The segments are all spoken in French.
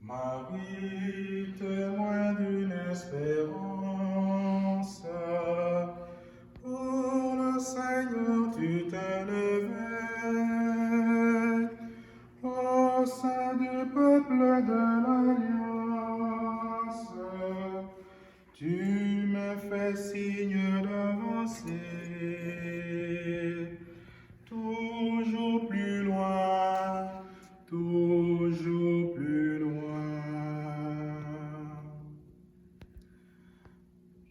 Marie, témoin d'une espérance, pour le Seigneur tu t'es levé, au sein du peuple de l'Alliance, tu me fais signe d'avancer, toujours plus loin, toujours plus loin.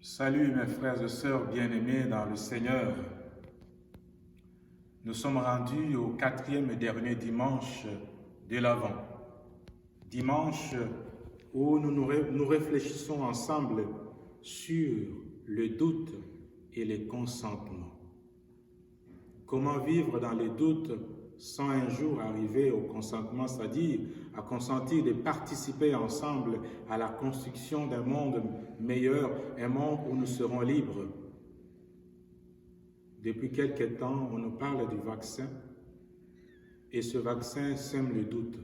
Salut mes frères et sœurs bien-aimés dans le Seigneur. Nous sommes rendus au 4e et dernier dimanche de l'Avent. Dimanche où nous réfléchissons ensemble sur le doute et le consentement. Comment vivre dans le doute sans un jour arriver au consentement, c'est-à-dire à consentir de participer ensemble à la construction d'un monde meilleur, un monde où nous serons libres. Depuis quelque temps, on nous parle du vaccin et ce vaccin sème le doute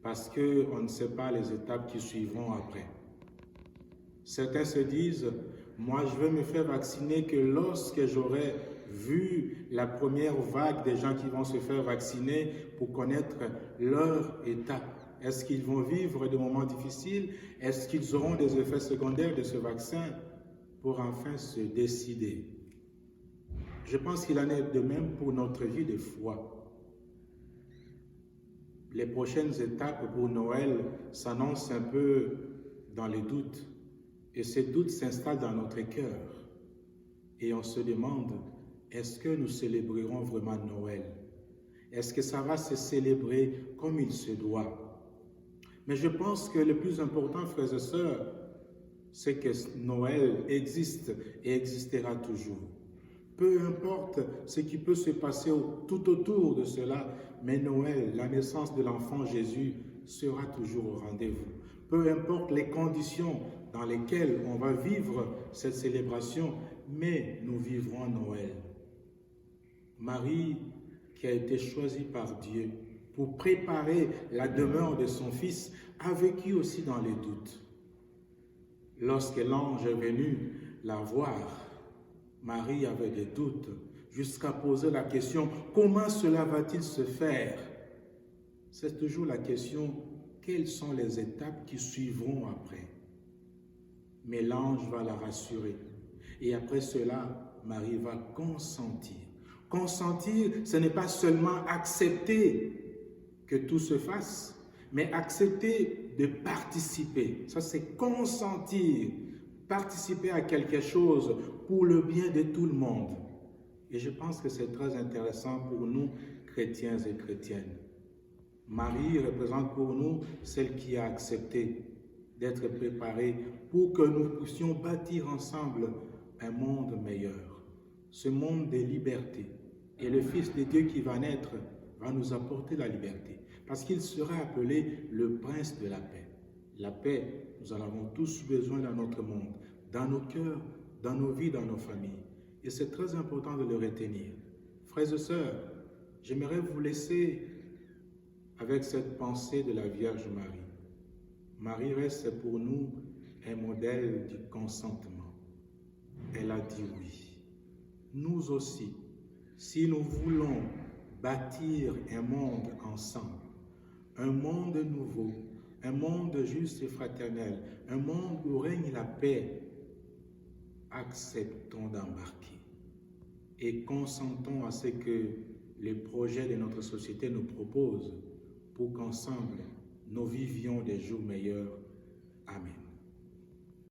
parce qu'on ne sait pas les étapes qui suivront après. Certains se disent, moi je vais me faire vacciner que lorsque j'aurai vu la première vague des gens qui vont se faire vacciner pour connaître leur état. Est-ce qu'ils vont vivre des moments difficiles? Est-ce qu'ils auront des effets secondaires de ce vaccin pour enfin se décider? Je pense qu'il en est de même pour notre vie de foi. Les prochaines étapes pour Noël s'annoncent un peu dans les doutes. Et ces doutes s'installent dans notre cœur. Et on se demande, est-ce que nous célébrerons vraiment Noël? Est-ce que ça va se célébrer comme il se doit? Mais je pense que le plus important, frères et sœurs, c'est que Noël existe et existera toujours. Peu importe ce qui peut se passer tout autour de cela, mais Noël, la naissance de l'enfant Jésus, sera toujours au rendez-vous. Peu importe les conditions dans lesquelles on va vivre cette célébration, mais nous vivrons Noël. Marie, qui a été choisie par Dieu pour préparer la demeure de son Fils, a vécu aussi dans les doutes. Lorsque l'ange est venu la voir, Marie avait des doutes, jusqu'à poser la question, comment cela va-t-il se faire? C'est toujours la question, quelles sont les étapes qui suivront après? Mais l'ange va la rassurer. Et après cela, Marie va consentir. Consentir, ce n'est pas seulement accepter que tout se fasse, mais accepter de participer. Ça, c'est consentir. Participer à quelque chose pour le bien de tout le monde. Et je pense que c'est très intéressant pour nous, chrétiens et chrétiennes. Marie représente pour nous celle qui a accepté d'être préparée pour que nous puissions bâtir ensemble un monde meilleur. Ce monde de liberté. Et le Fils de Dieu qui va naître va nous apporter la liberté. Parce qu'il sera appelé le Prince de la paix. La paix, nous en avons tous besoin dans notre monde, dans nos cœurs, dans nos vies, dans nos familles. Et c'est très important de le retenir. Frères et sœurs, j'aimerais vous laisser avec cette pensée de la Vierge Marie. Marie reste pour nous un modèle du consentement. Elle a dit oui. Nous aussi, si nous voulons bâtir un monde ensemble, un monde nouveau, un monde juste et fraternel, un monde où règne la paix, acceptons d'embarquer et consentons à ce que les projets de notre société nous proposent pour qu'ensemble, nous vivions des jours meilleurs. Amen.